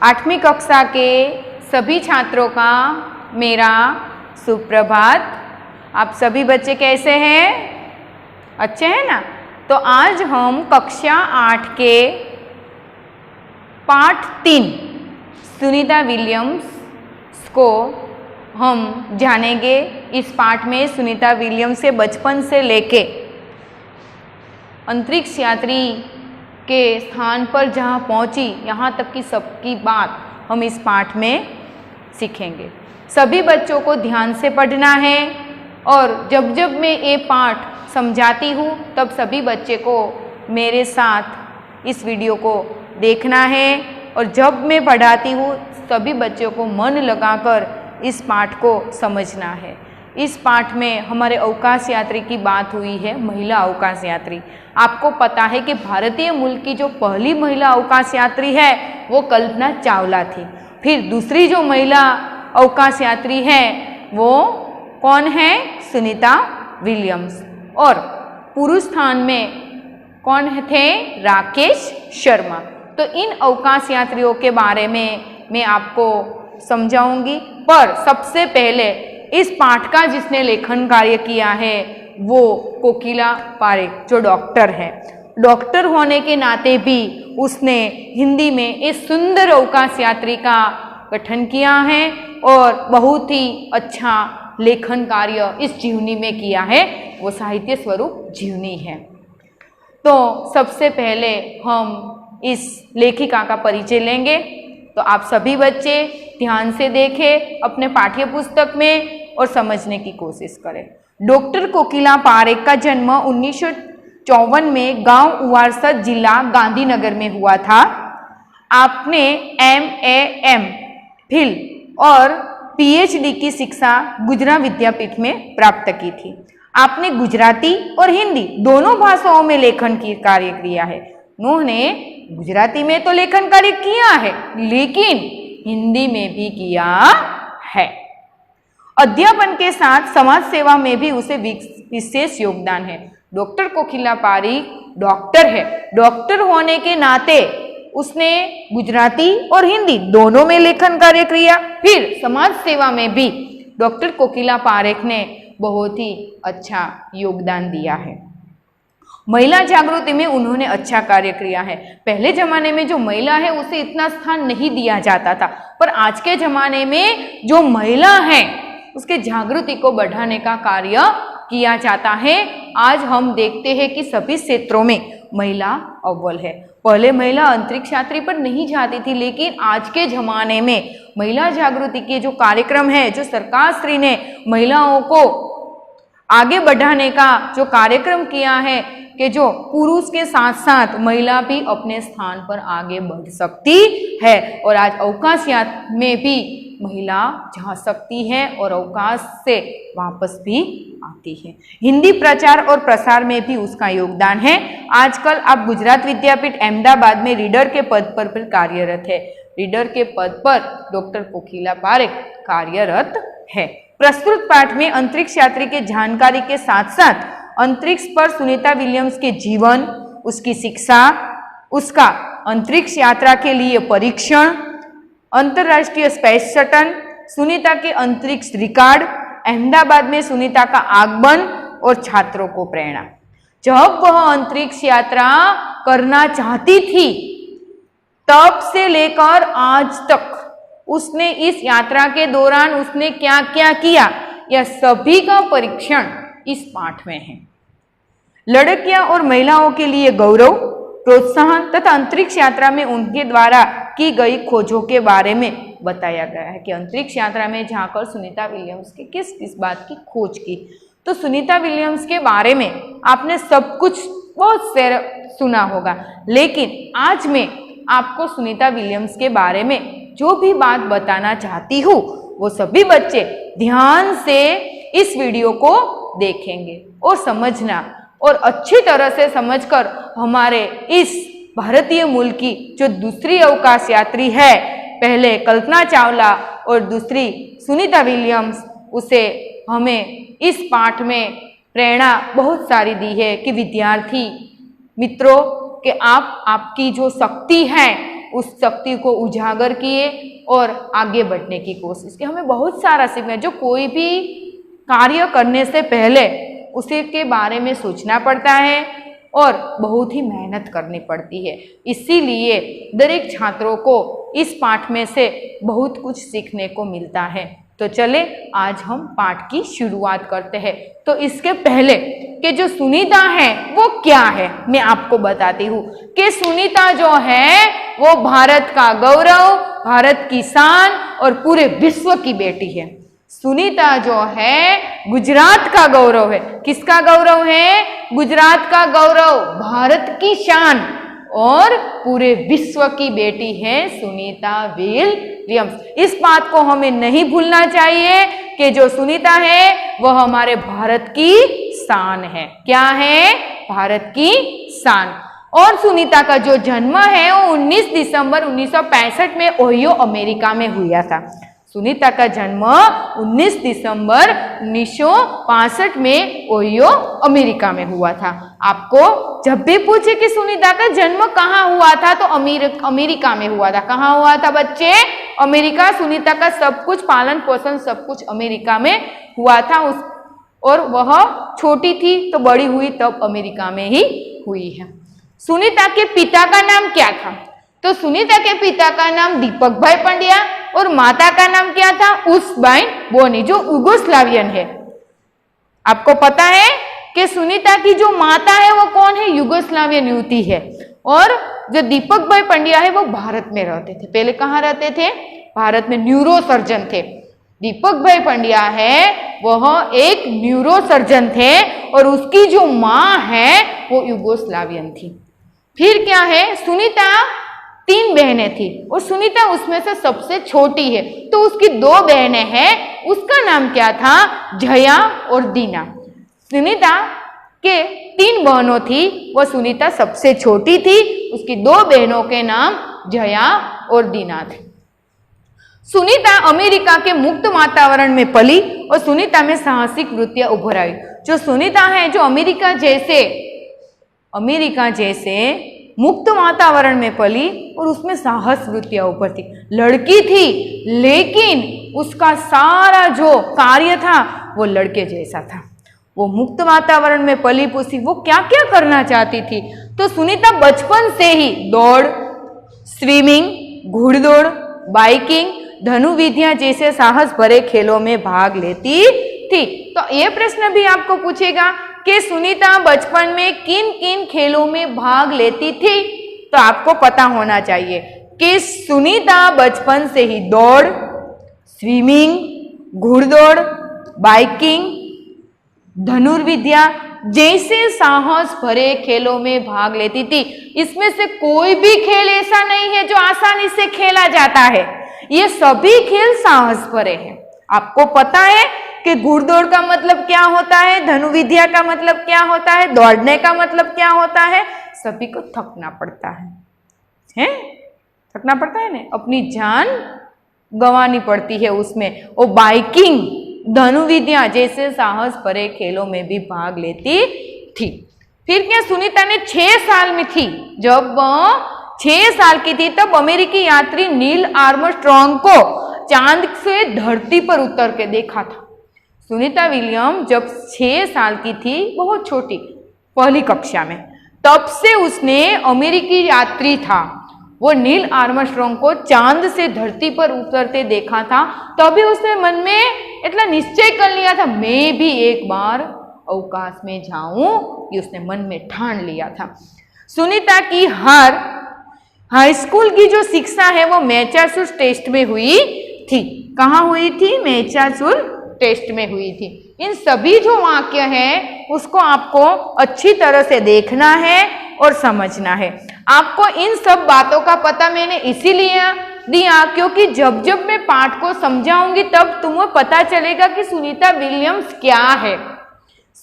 आठवीं कक्षा के सभी छात्रों का मेरा सुप्रभात। आप सभी बच्चे कैसे हैं? अच्छे हैं ना? तो आज हम कक्षा 8 के पाठ 3 सुनीता विलियम्स को हम जानेंगे। इस पाठ में सुनीता विलियम्स से बचपन से लेके अंतरिक्ष यात्री के स्थान पर जहाँ पहुँची यहाँ तक की सबकी बात हम इस पाठ में सीखेंगे। सभी बच्चों को ध्यान से पढ़ना है और जब जब मैं ये पाठ समझाती हूँ तब सभी बच्चे को मेरे साथ इस वीडियो को देखना है और जब मैं पढ़ाती हूँ सभी बच्चों को मन लगाकर इस पाठ को समझना है। इस पाठ में हमारे अवकाश यात्री की बात हुई है, महिला अवकाश यात्री। आपको पता है कि भारतीय मूल की जो पहली महिला अवकाश यात्री है वो कल्पना चावला थी। फिर दूसरी जो महिला अवकाश यात्री है वो कौन है? सुनीता विलियम्स। और पुरुष स्थान में कौन थे? राकेश शर्मा। तो इन अवकाश यात्रियों के बारे में मैं आपको समझाऊंगी, पर सबसे पहले इस पाठ का जिसने लेखन कार्य किया है वो कोकिला पारेख, जो डॉक्टर है। डॉक्टर होने के नाते भी उसने हिंदी में इस सुंदर अवकाश यात्री का गठन किया है और बहुत ही अच्छा लेखन कार्य इस जीवनी में किया है। वो साहित्य स्वरूप जीवनी है। तो सबसे पहले हम इस लेखिका का परिचय लेंगे। तो आप सभी बच्चे ध्यान से देखें अपने पाठ्य पुस्तक में और समझने की कोशिश करें। डॉक्टर कोकिला पारेख का जन्म 1954 में गांव उवारसद, जिला गांधीनगर में हुआ था। आपने MA.M. और PhD की शिक्षा गुजरात विद्यापीठ में प्राप्त की थी। आपने गुजराती और हिंदी दोनों भाषाओं में लेखन की कार्य किया है। उन्होंने गुजराती में तो लेखन कार्य किया है लेकिन हिंदी में भी किया है। अध्यापन के साथ समाज सेवा में भी उसे विशेष योगदान है। डॉक्टर कोकिला पारेख डॉक्टर है। डॉक्टर होने के नाते उसने गुजराती और हिंदी दोनों में लेखन कार्य किया। फिर समाज सेवा में भी डॉक्टर कोकिला पारेख ने बहुत ही अच्छा योगदान दिया है। महिला जागृति में उन्होंने अच्छा कार्य किया है। पहले जमाने में जो महिला है उसे इतना स्थान नहीं दिया जाता था, पर आज के जमाने में जो महिला है उसके जागृति को बढ़ाने का कार्य किया जाता है। आज हम देखते हैं कि सभी क्षेत्रों में महिला अव्वल है। पहले महिला अंतरिक्ष यात्री पर नहीं जाती थी, लेकिन आज के जमाने में महिला जागृति के जो कार्यक्रम है, जो सरकार श्री ने महिलाओं को आगे बढ़ाने का जो कार्यक्रम किया है कि जो पुरुष के साथ साथ महिला भी अपने स्थान पर आगे बढ़ सकती है और आज अवकाश यात्रा में भी महिला जा सकती है और अवकाश से वापस भी आती है। हिंदी प्रचार और प्रसार में भी उसका योगदान है। आजकल आप गुजरात विद्यापीठ अहमदाबाद में रीडर के पद पर भी कार्यरत है। रीडर के पद पर डॉक्टर कोकिला पारेख कार्यरत है। प्रस्तुत पाठ में अंतरिक्ष यात्री के जानकारी के साथ साथ अंतरिक्ष पर सुनीता विलियम्स के जीवन, उसकी शिक्षा, उसका अंतरिक्ष यात्रा के लिए परीक्षण, अंतरराष्ट्रीय स्पेस शटल, सुनीता के अंतरिक्ष रिकॉर्ड, अहमदाबाद में सुनीता का आगमन और छात्रों को प्रेरणा। जब वह अंतरिक्ष यात्रा करना चाहती थी तब से लेकर आज तक उसने इस यात्रा के दौरान उसने क्या क्या किया, यह सभी का परीक्षण इस पाठ में है। लड़कियां और महिलाओं के लिए गौरव, प्रोत्साहन तथा अंतरिक्ष यात्रा में उनके द्वारा की गई खोजों के बारे में बताया गया है कि अंतरिक्ष यात्रा में जाकर सुनीता विलियम्स की किस किस बात की खोज की। तो सुनीता विलियम्स के बारे में आपने सब कुछ बहुत सुना होगा, लेकिन आज मैं आपको सुनीता विलियम्स के बारे में जो भी बात बताना चाहती हूँ वो सभी बच्चे ध्यान से इस वीडियो को देखेंगे और समझना और अच्छी तरह से समझकर हमारे इस भारतीय मूल की जो दूसरी अवकाश यात्री है, पहले कल्पना चावला और दूसरी सुनीता विलियम्स, उसे हमें इस पाठ में प्रेरणा बहुत सारी दी है कि विद्यार्थी मित्रों कि आप आपकी जो शक्ति है उस शक्ति को उजागर किए और आगे बढ़ने की कोशिश की। हमें बहुत सारा सीखना है। जो कोई भी कार्य करने से पहले उसी के बारे में सोचना पड़ता है और बहुत ही मेहनत करनी पड़ती है। इसीलिए दरेक छात्रों को इस पाठ में से बहुत कुछ सीखने को मिलता है। तो चले आज हम पाठ की शुरुआत करते हैं। तो इसके पहले कि जो सुनीता है वो क्या है, मैं आपको बताती हूँ कि सुनीता जो है वो भारत का गौरव, भारत की शान और पूरे विश्व की बेटी है। सुनीता जो है गुजरात का गौरव है। किसका गौरव है? गुजरात का गौरव, भारत की शान और पूरे विश्व की बेटी है सुनीता विलियम्स। इस बात को हमें नहीं भूलना चाहिए कि जो सुनीता है वह हमारे भारत की शान है। क्या है? भारत की शान। और सुनीता का जो जन्म है वो 19 दिसंबर 1965 में ओहियो अमेरिका में हुआ था। सुनीता का जन्म 19 दिसंबर 1965 में ओहियो अमेरिका में हुआ था। आपको जब भी पूछे कि सुनीता का जन्म कहाँ हुआ था तो अमेरिका में हुआ था। कहाँ हुआ था बच्चे? अमेरिका। सुनीता का सब कुछ पालन पोषण सब कुछ अमेरिका में हुआ था। और वह छोटी थी तो बड़ी हुई तब अमेरिका में ही हुई है। सुनीता के पिता का नाम क्या था? तो सुनीता के पिता का नाम दीपक भाई पंड्या और माता का नाम क्या था? उसबाइन बोनी, जो युगोस्लावियन है। आपको पता है कि सुनीता की जो माता है वो कौन है? युगोस्लावियन युवती है। और जो दीपक भाई पंड्या है वो भारत में रहते थे। पहले कहाँ रहते थे? भारत में न्यूरो सर्जन थे। दीपक भाई पंड्या है वह एक न्यूरो सर्जन थे और उसकी जो माँ है वो युगोस्लावियन थी। फिर क्या है? सुनीता 3 बहनें थी और सुनीता उसमें से सबसे छोटी है। तो उसकी 2 बहनें हैं, उसका नाम क्या था? जया और दीना। सुनीता के 3 बहनों थी, वह सुनीता सबसे छोटी थी। उसकी 2 बहनों के नाम जया और दीना थे। सुनीता अमेरिका के मुक्त वातावरण में पली और सुनीता में साहसिक वृत्तियां उभर आई। जो सुनीता है जो अमेरिका जैसे मुक्त वातावरण में पली और उसमें साहस वृत्तियां ऊपर थी। लड़की थी लेकिन उसका सारा जो कार्य था वो लड़के जैसा था। वो मुक्त वातावरण में पली पूसी, वो क्या क्या करना चाहती थी? तो सुनीता बचपन से ही दौड़, स्विमिंग, घुड़दौड़, बाइकिंग, धनुर्विद्या जैसे साहस भरे खेलों में भाग लेती थी। तो ये प्रश्न भी आपको पूछेगा कि सुनीता बचपन में किन किन खेलों में भाग लेती थी? तो आपको पता होना चाहिए कि सुनीता बचपन से ही दौड़, स्विमिंग, घुड़दौड़, बाइकिंग, धनुर्विद्या जैसे साहस भरे खेलों में भाग लेती थी। इसमें से कोई भी खेल ऐसा नहीं है जो आसानी से खेला जाता है। ये सभी खेल साहस भरे हैं। आपको पता है कि घुड़दौड़ का मतलब क्या होता है, धनुर्विद्या का मतलब क्या होता है, दौड़ने का मतलब क्या होता है? सभी को थकना पड़ता है? थकना पड़ता है ना, अपनी जान गंवानी पड़ती है उसमें। और बाइकिंग, धनुर्विद्या जैसे साहस भरे खेलों में भी भाग लेती थी। फिर क्या? सुनीता ने 6 साल में थी, जब 6 साल की थी तब अमेरिकी यात्री नील आर्मस्ट्रॉन्ग को चांद से धरती पर उतर के देखा था। सुनीता विलियम जब 6 साल की थी, बहुत छोटी, पहली कक्षा में, तब से उसने अमेरिकी यात्री था वो नील आर्मस्ट्रॉन्ग को चांद से धरती पर उतरते देखा था। तभी उसने मन में इतना निश्चय कर लिया था, मैं भी एक बार अवकाश में जाऊं, ये उसने मन में ठान लिया था। सुनीता की हर हाई स्कूल की जो शिक्षा है वो मैसाचुसेट्स टेस्ट में हुई थी। कहाँ हुई थी? मैसाचुसेट्स टेस्ट में हुई थी। इन सभी जो वाक्य है उसको आपको अच्छी तरह से देखना है और समझना है। आपको इन सब बातों का पता मैंने इसीलिए दिया क्योंकि जब जब मैं पाठ को समझाऊंगी तब तुम्हें पता चलेगा कि सुनीता विलियम्स क्या है।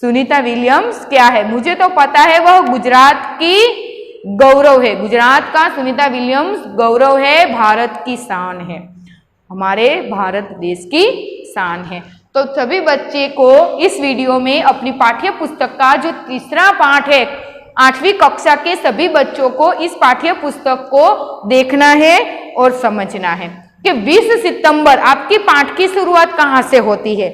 सुनीता विलियम्स क्या है? मुझे तो पता है वह गुजरात की गौरव है। गुजरात का सुनीता विलियम्स गौरव है, भारत की शान है, हमारे भारत देश की शान है। तो सभी बच्चे को इस वीडियो में अपनी पाठ्य पुस्तक का जो तीसरा पाठ है 8वीं कक्षा के सभी बच्चों को इस पाठ्य पुस्तक को देखना है और समझना है कि 20 सितंबर आपकी पाठ की शुरुआत कहाँ से होती है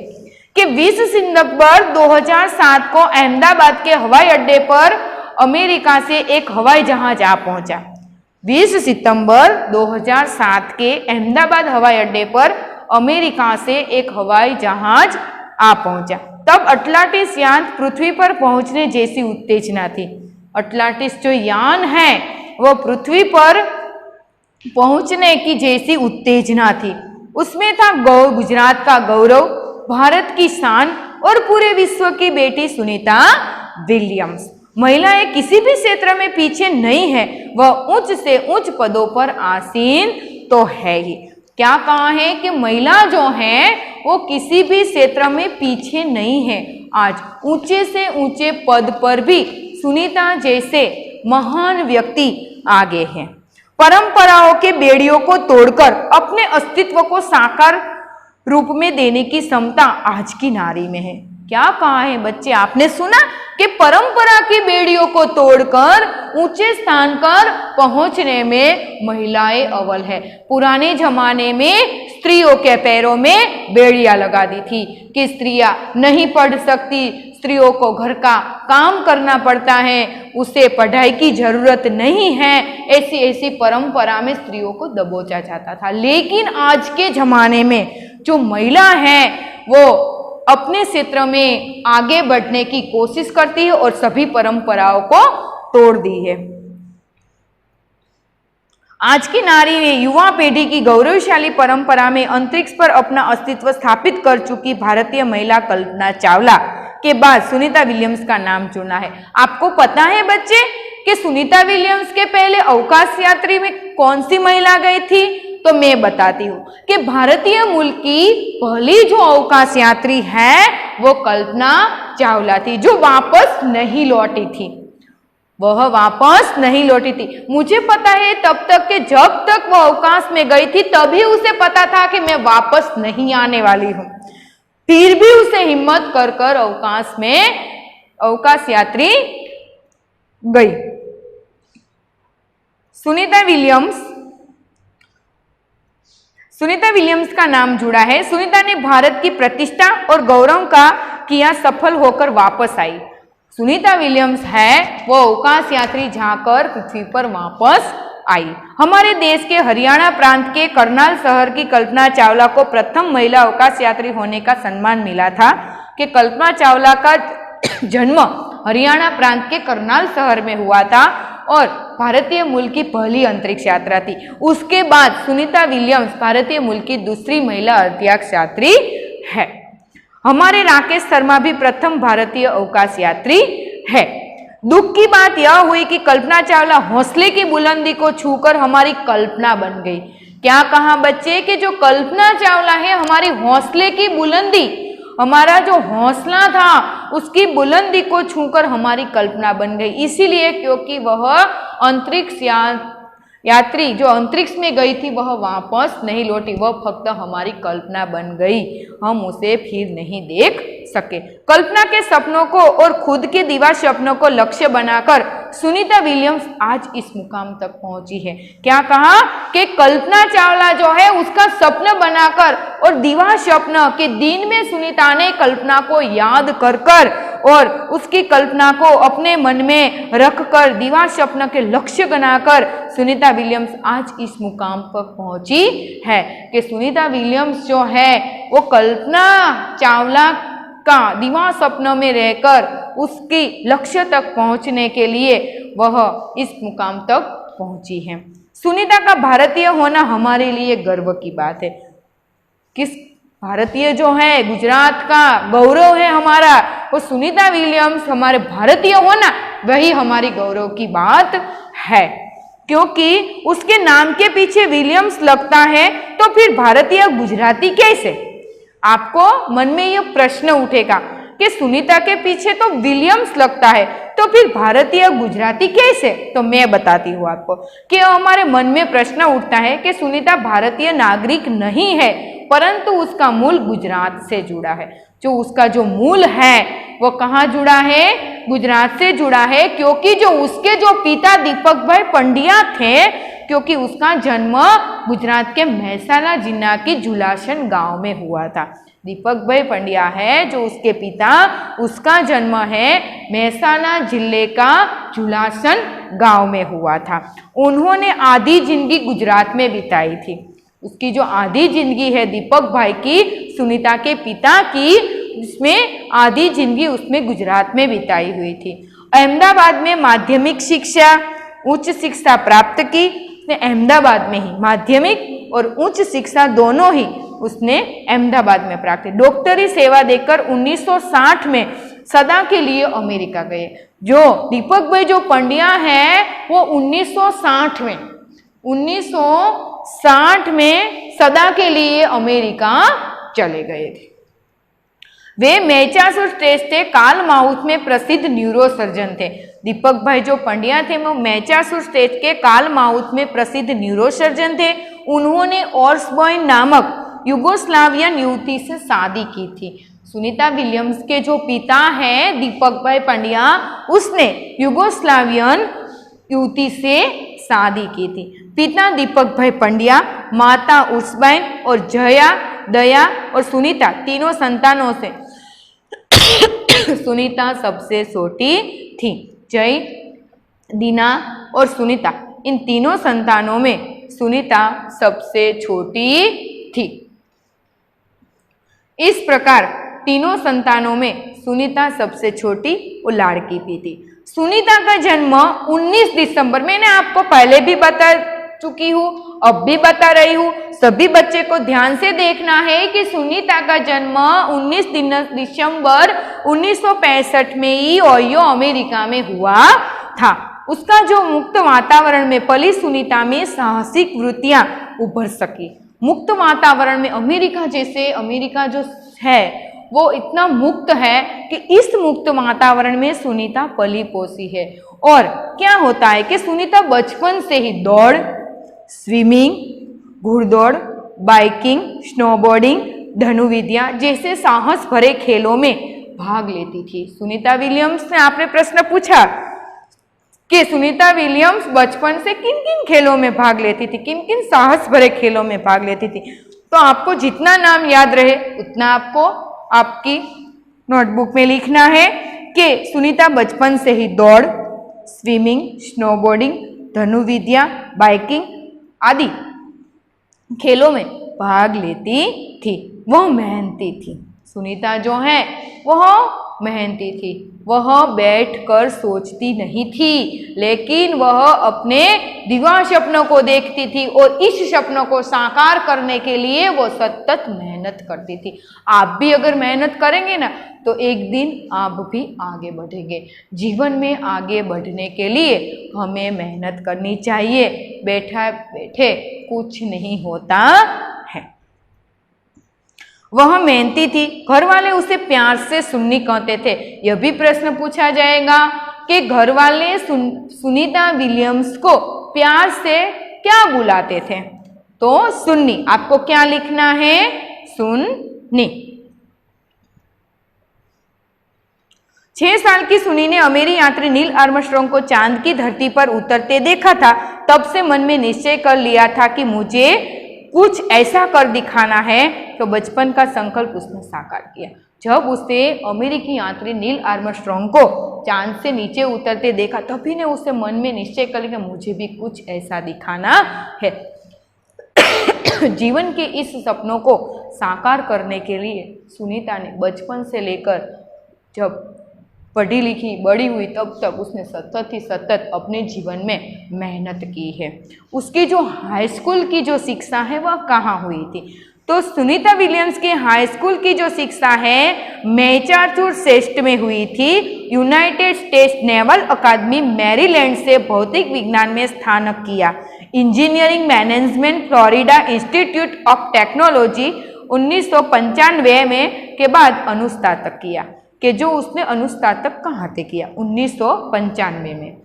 कि 20 सितंबर 2007 को अहमदाबाद के हवाई अड्डे पर अमेरिका से एक हवाई जहाज आ पहुंचा। 20 सितंबर 2007 के अहमदाबाद हवाई अड्डे पर अमेरिका से एक हवाई जहाज आ पहुंचा। तब अटलांटिस यान पृथ्वी पर पहुंचने जैसी उत्तेजना थी। अटलांटिस जो यान है वो पृथ्वी पर पहुंचने की जैसी उत्तेजना थी। उसमें था गुजरात का गौरव, भारत की शान और पूरे विश्व की बेटी सुनीता विलियम्स। महिलाएं किसी भी क्षेत्र में पीछे नहीं है, वह उच्च से उच्च पदों पर आसीन तो है ही। क्या कहा है कि महिला जो है वो किसी भी क्षेत्र में पीछे नहीं है। आज ऊंचे से ऊंचे पद पर भी सुनीता जैसे महान व्यक्ति आगे हैं। परंपराओं के बेड़ियों को तोड़कर अपने अस्तित्व को साकार रूप में देने की क्षमता आज की नारी में है। क्या कहा है बच्चे, आपने सुना कि परंपरा की बेड़ियों को तोड़कर ऊंचे स्थान पर पहुंचने में महिलाएं अव्वल है। पुराने जमाने में स्त्रियों के पैरों में बेड़ियां लगा दी थी कि स्त्रियां नहीं पढ़ सकती, स्त्रियों को घर का काम करना पड़ता है, उसे पढ़ाई की जरूरत नहीं है। ऐसी परंपरा में स्त्रियों को दबोचा जाता था। लेकिन आज के जमाने में जो महिला है वो अपने क्षेत्र में आगे बढ़ने की कोशिश करती है और सभी परंपराओं को तोड़ दी है। आज की नारी ने युवा पीढ़ी की गौरवशाली परंपरा में अंतरिक्ष पर अपना अस्तित्व स्थापित कर चुकी भारतीय महिला कल्पना चावला के बाद सुनीता विलियम्स का नाम चुना है। आपको पता है बच्चे कि सुनीता विलियम्स के पहले अवकाश यात्री में कौन सी महिला गई थी? तो मैं बताती हूँ कि भारतीय मूल की पहली जो अवकाश यात्री है वो कल्पना चावला थी, जो वापस नहीं लौटी थी। वह वापस नहीं लौटी थी। मुझे पता है तब तक कि जब तक वो अवकाश में गई थी तभी उसे पता था कि मैं वापस नहीं आने वाली हूँ। फिर भी उसे हिम्मत कर कर अवकाश में अवकाश यात्री गई। सुनीता विलियम्स का नाम जुड़ा है। सुनीता ने भारत की प्रतिष्ठा और गौरव का किया सफल होकर वापस आई। सुनीता विलियम्स है वो अवकाश यात्री जाकर पृथ्वी पर वापस आई। हमारे देश के हरियाणा प्रांत के करनाल शहर की कल्पना चावला को प्रथम महिला अवकाश यात्री होने का सम्मान मिला था कि कल्पना चावला का जन्म हरियाणा प्रांत के करनाल शहर में हुआ था और भारतीय मूल की पहली अंतरिक्ष यात्रा थी। उसके बाद सुनीता विलियम्स भारतीय मूल की दूसरी महिला अंतरिक्ष यात्री है। हमारे राकेश शर्मा भी प्रथम भारतीय अवकाश यात्री है। दुख की बात यह हुई कि कल्पना चावला हौसले की बुलंदी को छूकर हमारी कल्पना बन गई। क्या कहा बच्चे कि जो कल्पना चावला है हमारी हौसले की बुलंदी, हमारा जो हौसला था उसकी बुलंदी को छूकर हमारी कल्पना बन गई। इसीलिए क्योंकि वह अंतरिक्ष यात्री जो अंतरिक्ष में गई थी वह वापस नहीं लौटी, वह फक्त हमारी कल्पना बन गई, हम उसे फिर नहीं देख सके। कल्पना के सपनों को और खुद के दीवार सपनों को लक्ष्य बनाकर सुनीता विलियम्स आज इस मुकाम तक पहुंची है। क्या कहा कि कल्पना चावला जो है उसका सपना बनाकर और दीवार स्वप्न के दिन में सुनीता ने कल्पना को याद कर कर और उसकी कल्पना को अपने मन में रखकर दीवार स्वप्न के लक्ष्य बनाकर सुनीता विलियम्स आज इस मुकाम पर पहुंची है कि सुनीता विलियम्स जो है वो कल्पना चावला का दीवार स्वप्न में रहकर उसकी लक्ष्य तक पहुंचने के लिए वह इस मुकाम तक पहुंची है। सुनीता का भारतीय होना हमारे लिए गर्व की बात है। किस भारतीय जो है, गुजरात का गौरव है हमारा, वो सुनीता विलियम्स हमारे भारतीय होना वही हमारी गौरव की बात है। क्योंकि उसके नाम के पीछे विलियम्स लगता है तो फिर भारतीय गुजराती कैसे? आपको मन में यह प्रश्न उठेगा कि सुनीता के पीछे तो विलियम्स लगता है तो फिर भारतीय गुजराती कैसे? तो मैं बताती हूँ आपको कि हमारे मन में प्रश्न उठता है कि सुनीता भारतीय नागरिक नहीं है परंतु उसका मूल गुजरात से जुड़ा है। जो उसका जो मूल है वो कहाँ जुड़ा है? गुजरात से जुड़ा है, क्योंकि जो उसके जो पिता दीपक भाई पंड्या थे, क्योंकि उसका जन्म गुजरात के मेहसाणा जिला की जुलासन गांव में हुआ था। दीपक भाई पंड्या है जो उसके पिता, उसका जन्म है मेहसाणा जिले का जुलासन गांव में हुआ था। उन्होंने आधी जिंदगी गुजरात में बिताई थी। उसकी जो आधी जिंदगी है दीपक भाई की, सुनीता के पिता की, उसमें आधी जिंदगी उसमें गुजरात में बिताई हुई थी। अहमदाबाद में माध्यमिक शिक्षा, उच्च शिक्षा प्राप्त की। अहमदाबाद में ही माध्यमिक और उच्च शिक्षा दोनों ही उसने अहमदाबाद में प्राप्त की। डॉक्टरी सेवा देकर 1960 में सदा के लिए अमेरिका गए। जो दीपक भाई जो पंड्या है वो 1960 में सदा के लिए अमेरिका चले गए थे। वे मैसाचुसेट्स थे, काल माउथ में प्रसिद्ध न्यूरोसर्जन थे। दीपक भाई जो पंड्या थे वो मैसाचुसेट्स के काल माउथ में प्रसिद्ध न्यूरोसर्जन थे। उन्होंने ऑर्सबॉर्न नामक युगोस्लावियन युवती से शादी की थी। सुनीता विलियम्स के जो पिता हैं दीपक भाई पंड्या, उसने युगोस्लावियन युवती से शादी की थी। पिता दीपक भाई पंड्या, माता उर्सबाइन और जया, दया और सुनीता तीनों संतानों से सुनीता सबसे छोटी थी। जय, दीना और सुनीता, इन तीनों संतानों में सुनीता सबसे छोटी थी। इस प्रकार तीनों संतानों में सुनीता सबसे छोटी और लाड़की भी थी। सुनीता का जन्म 19 दिसंबर, मैंने आपको पहले भी बता चुकी हूँ, अब भी बता रही हूँ, सभी बच्चे को ध्यान से देखना है कि सुनीता का जन्म 19 दिसंबर 1965 में ही ओहियो अमेरिका में हुआ था। उसका जो मुक्त वातावरण में पली सुनीता में साहसिक वृत्तियां उभर सकी। मुक्त वातावरण में अमेरिका जो है वो इतना मुक्त है कि इस मुक्त वातावरण में सुनीता पली पोसी है। और क्या होता है कि सुनीता बचपन से ही दौड़, स्विमिंग, घुड़दौड़, बाइकिंग, स्नोबोर्डिंग, धनुर्विद्या जैसे साहस भरे खेलों में भाग लेती थी। सुनीता विलियम्स से आपने प्रश्न पूछा कि सुनीता विलियम्स बचपन से किन किन खेलों में भाग लेती थी, किन किन साहस भरे खेलों में भाग लेती थी। तो आपको जितना नाम याद रहे उतना आपको आपकी नोटबुक में लिखना है कि सुनीता बचपन से ही दौड़, स्विमिंग, स्नोबोर्डिंग, धनुर्विद्या, बाइकिंग आदि खेलों में भाग लेती थी। वह मेहनती थी। सुनीता जो है वह मेहनती थी। वह बैठकर सोचती नहीं थी, लेकिन वह अपने दिवा सपनों को देखती थी और इस सपनों को साकार करने के लिए वो सतत मेहनत करती थी। आप भी अगर मेहनत करेंगे ना तो एक दिन आप भी आगे बढ़ेंगे। जीवन में आगे बढ़ने के लिए हमें मेहनत करनी चाहिए। बैठा बैठे कुछ नहीं होता है। वह मेहनती थी। घर वाले उसे प्यार से सुन्नी कहते थे। यह भी प्रश्न पूछा जाएगा कि घर वाले सुनीता विलियम्स को प्यार से क्या बुलाते थे। तो सुन्नी, आपको क्या लिखना है? सुन्नी। 6 साल की सुनी ने अमेरिकी यात्री नील आर्मस्ट्रांग को चांद की धरती पर उतरते देखा था। तब से मन में निश्चय कर लिया था कि मुझे कुछ ऐसा कर दिखाना है। तो बचपन का संकल्प उसने साकार किया। जब उसे अमेरिकी यात्री नील आर्मस्ट्रांग को चांद से नीचे उतरते देखा तभी ने उसे मन में निश्चय कर लिया मुझे भी कुछ ऐसा दिखाना है। जीवन के इस सपनों को साकार करने के लिए सुनीता ने बचपन से लेकर जब पढ़ी लिखी बड़ी हुई तब तक उसने सतत ही सतत अपने जीवन में मेहनत की है। उसकी जो हाई स्कूल की जो शिक्षा है वह कहाँ हुई थी? तो सुनीता विलियम्स की हाई स्कूल की जो शिक्षा है मैसाचुसेट्स में हुई थी। यूनाइटेड स्टेट्स नेवल अकादमी मैरीलैंड से भौतिक विज्ञान में स्नातक किया। Engineering management Florida institute of technology 1995 में के बाद अनुस्नातक किया। कि जो उसने अनुस्नातक कहाँ से किया? 1995 में।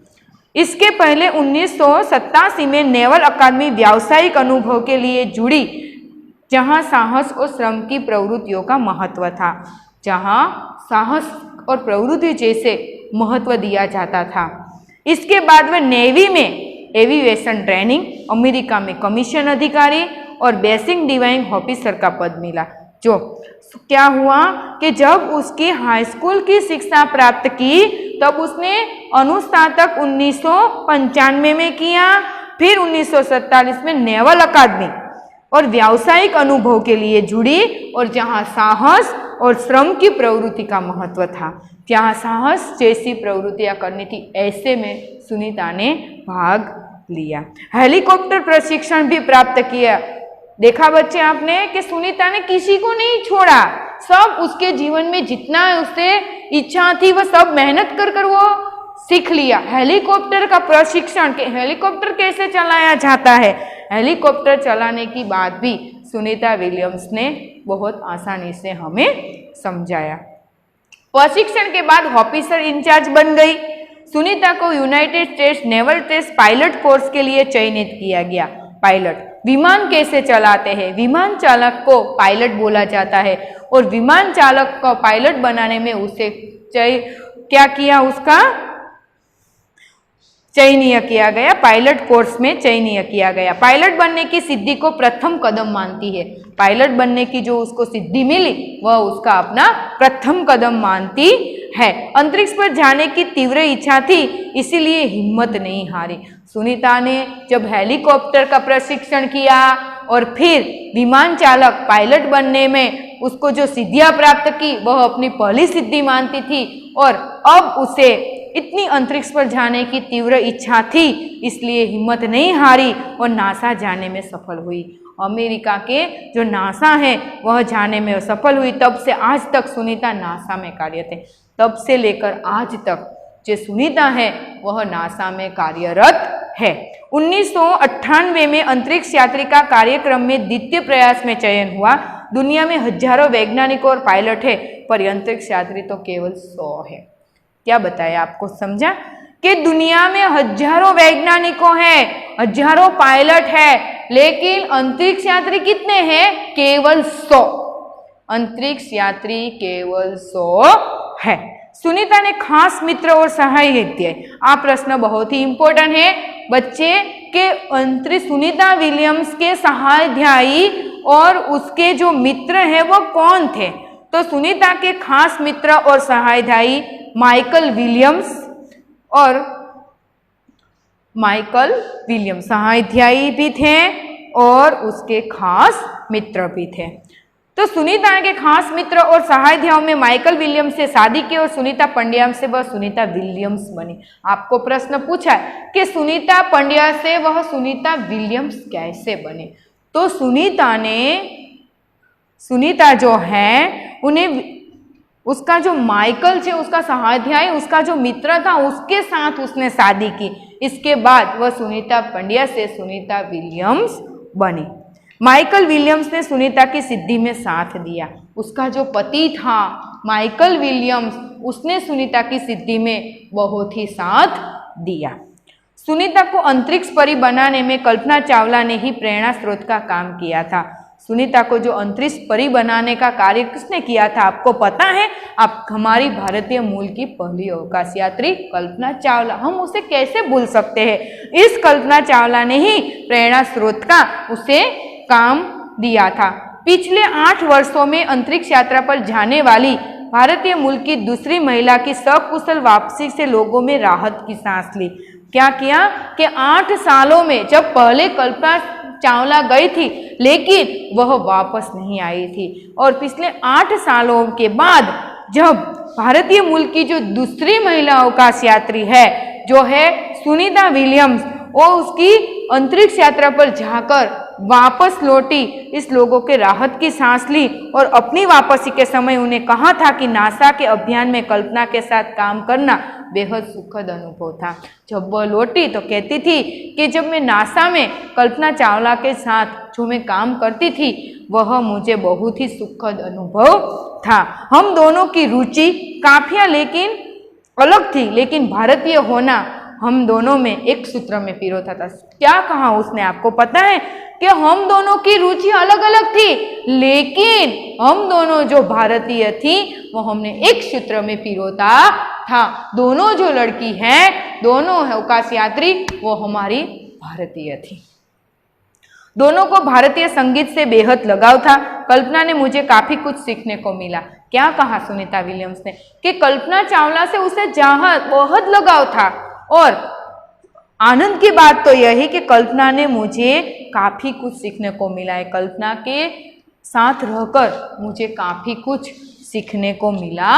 इसके पहले 1987 में नेवल अकादमी व्यावसायिक अनुभव के लिए जुड़ी, जहां साहस और श्रम की प्रवृत्तियों का महत्व था। जहां साहस और प्रवृत्ति जैसे महत्व दिया जाता था। इसके बाद वह नेवी में एविएशन ट्रेनिंग, अमेरिका में कमीशन अधिकारी और बेसिक डिवाइंग ऑफिसर का पद मिला। जो क्या हुआ कि जब उसकी हाई स्कूल की शिक्षा प्राप्त की तब उसने अनुस्नातक 1995 में किया, फिर 1947 में नेवल अकादमी और व्यावसायिक अनुभव के लिए जुड़ी, और जहां साहस और श्रम की प्रवृत्ति का महत्व था, जहां साहस जैसी प्रवृत्तियां करनी थी, ऐसे में सुनीता ने भाग लिया। हेलीकॉप्टर प्रशिक्षण भी प्राप्त किया। देखा बच्चे आपने कि सुनीता ने किसी को नहीं छोड़ा, सब उसके जीवन में जितना उससे इच्छा थी वह सब मेहनत कर कर वो सीख लिया। हेलीकॉप्टर का प्रशिक्षण कि हेलीकॉप्टर कैसे चलाया जाता है, हेलीकॉप्टर चलाने की बात भी सुनीता विलियम्स ने बहुत आसानी से हमें समझाया। प्रशिक्षण के बाद ऑफिसर इंचार्ज बन गई। सुनीता को United States naval test pilot course के लिए चयनित किया गया। पायलट विमान कैसे चलाते हैं, विमान चालक को पायलट बोला जाता है, और विमान चालक को पायलट बनाने में उसे क्या किया, उसका चयनीय किया गया, पायलट कोर्स में चयनीय किया गया। पायलट बनने की सिद्धि को प्रथम कदम मानती है। पायलट बनने की जो उसको सिद्धि मिली वह उसका अपना प्रथम कदम मानती है। अंतरिक्ष पर जाने की तीव्र इच्छा थी, इसीलिए हिम्मत नहीं हारी। सुनीता ने जब हेलीकॉप्टर का प्रशिक्षण किया और फिर विमान चालक पायलट बनने में उसको जो सिद्धियां प्राप्त की वह अपनी पहली सिद्धि मानती थी, और अब उसे इतनी अंतरिक्ष पर जाने की तीव्र इच्छा थी, इसलिए हिम्मत नहीं हारी और नासा जाने में सफल हुई। अमेरिका के जो नासा है वह जाने में सफल हुई। तब से आज तक सुनीता नासा में कार्यरत है। तब से लेकर आज तक जो सुनीता है वह नासा में कार्यरत है। 1998 में अंतरिक्ष यात्री का कार्यक्रम में द्वितीय प्रयास में चयन हुआ। दुनिया में हजारों वैज्ञानिकों और पायलट है, पर अंतरिक्ष यात्री तो केवल 100 है। क्या बताया आपको, समझा कि दुनिया में हजारों वैज्ञानिकों हैं, हजारों पायलट है, लेकिन अंतरिक्ष यात्री कितने हैं, केवल 100। अंतरिक्ष यात्री केवल 100 है। सुनीता ने खास मित्र और सहायक दिए। आ प्रश्न बहुत ही इंपॉर्टेंट है बच्चे के अंतरिक्ष सुनीता विलियम्स के सहाध्यायी और उसके जो मित्र हैं वो कौन थे। तो सुनीता के खास मित्र और सहाध्यायी माइकल विलियम्स और माइकल विलियम्स सहाध्यायी भी थे और उसके खास मित्र भी थे। तो सुनीता के खास मित्र और सहाध्यायों में माइकल विलियम्स से शादी की और सुनीता पंड्या से वह सुनीता विलियम्स बनी। आपको प्रश्न पूछा है कि सुनीता पंड्या से वह सुनीता विलियम्स कैसे बने। तो सुनीता जो है उन्हें उसका जो माइकल से उसका सहाध्यायी उसका जो मित्र था उसके साथ उसने शादी की। इसके बाद वह सुनीता पंड्या से सुनीता विलियम्स बनी। माइकल विलियम्स ने सुनीता की सिद्धि में साथ दिया। उसका जो पति था माइकल विलियम्स, उसने सुनीता की सिद्धि में बहुत ही साथ दिया। सुनीता को अंतरिक्ष परी बनाने में कल्पना चावला ने ही प्रेरणा स्रोत का काम किया था। सुनीता को जो अंतरिक्ष परी बनाने का कार्य किसने किया था आपको पता है? आप हमारी भारतीय मूल की पहली अवकाश यात्री कल्पना चावला। हम उसे कैसे भूल सकते हैं? इस कल्पना चावला ने ही प्रेरणा स्रोत का उसे काम दिया था। पिछले 8 वर्षों में अंतरिक्ष यात्रा पर जाने वाली भारतीय मूल की दूसरी महिला की सकुशल वापसी से लोगों में राहत की सांस ली। क्या किया कि 8 सालों में जब पहले कल्पना चावला गई थी लेकिन वह वापस नहीं आई थी, और पिछले 8 सालों के बाद जब भारतीय मूल की जो दूसरी महिला अवकाश यात्री है जो है सुनीता विलियम्स, वो उसकी अंतरिक्ष यात्रा पर जाकर वापस लौटी, इस लोगों के राहत की सांस ली और अपनी वापसी के समय उन्हें कहा था कि नासा के अभियान में कल्पना के साथ काम करना बेहद सुखद अनुभव था। जब वह लौटी तो कहती थी कि जब मैं नासा में कल्पना चावला के साथ जो मैं काम करती थी वह मुझे बहुत ही सुखद अनुभव था। हम दोनों की रुचि काफिया लेकिन अलग थी, लेकिन भारतीय होना हम दोनों में एक सूत्र में पिरोता था। क्या कहा उसने, आपको पता है कि हम दोनों की रुचि अलग अलग थी, लेकिन हम दोनों जो भारतीय थी वो हमने एक सूत्र में पिरोता था। दोनों जो लड़की हैं, दोनों अवकाश यात्री, वो हमारी भारतीय थी। दोनों को भारतीय संगीत से बेहद लगाव था। कल्पना ने मुझे काफी कुछ सीखने को मिला। क्या कहा सुनीता विलियम्स ने कि कल्पना चावला से उसे बहुत लगाव था। और आनंद की बात तो यह है कि कल्पना ने मुझे काफी कुछ सीखने को मिला है। कल्पना के साथ रहकर मुझे काफी कुछ सीखने को मिला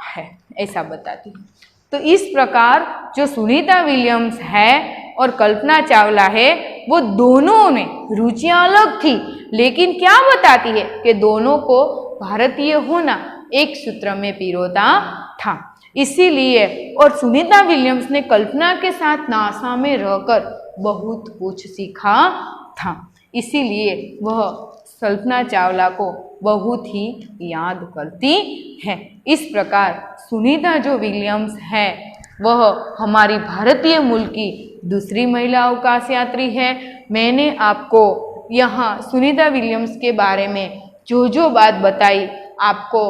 है, ऐसा बताती हूँ। तो इस प्रकार जो सुनीता विलियम्स है और कल्पना चावला है, वो दोनों में रुचियां अलग थी, लेकिन क्या बताती है कि दोनों को भारतीय होना एक सूत्र में पिरोता था। इसीलिए और सुनीता विलियम्स ने कल्पना के साथ नासा में रहकर बहुत कुछ सीखा था। इसीलिए वह कल्पना चावला को बहुत ही याद करती है। इस प्रकार सुनीता जो विलियम्स है वह हमारी भारतीय मूल की दूसरी महिला अवकाश यात्री है। मैंने आपको यहाँ सुनीता विलियम्स के बारे में जो बात बताई, आपको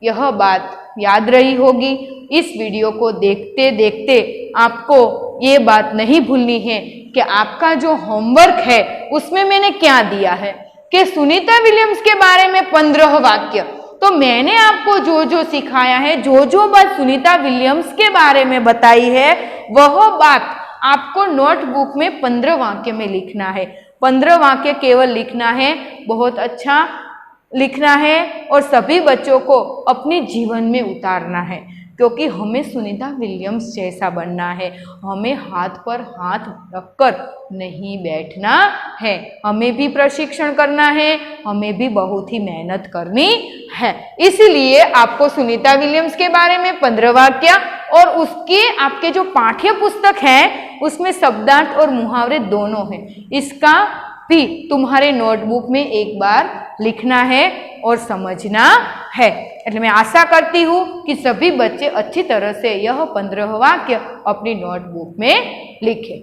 यह बात याद रही होगी। इस वीडियो को देखते देखते आपको ये बात नहीं भूलनी है कि आपका जो होमवर्क है उसमें मैंने क्या दिया है कि सुनीता विलियम्स के बारे में 15 वाक्य। तो मैंने आपको जो सिखाया है, जो बात सुनीता विलियम्स के बारे में बताई है, वह बात आपको नोटबुक में 15 वाक्य में लिखना है। 15 वाक्य केवल लिखना है, बहुत अच्छा लिखना है और सभी बच्चों को अपने जीवन में उतारना है, क्योंकि हमें सुनीता विलियम्स जैसा बनना है। हमें हाथ पर हाथ रखकर नहीं बैठना है, हमें भी प्रशिक्षण करना है, हमें भी बहुत ही मेहनत करनी है। इसलिए आपको सुनीता विलियम्स के बारे में 15 वाक्य और उसके आपके जो पाठ्य पुस्तक है उसमें शब्दार्थ और मुहावरे दोनों हैं, इसका भी तुम्हारे नोटबुक में एक बार लिखना है और समझना है। એટલે मैं आशा करती हूँ कि सभी बच्चे अच्छी तरह से यह 15 वाक्य अपनी नोटबुक में लिखें।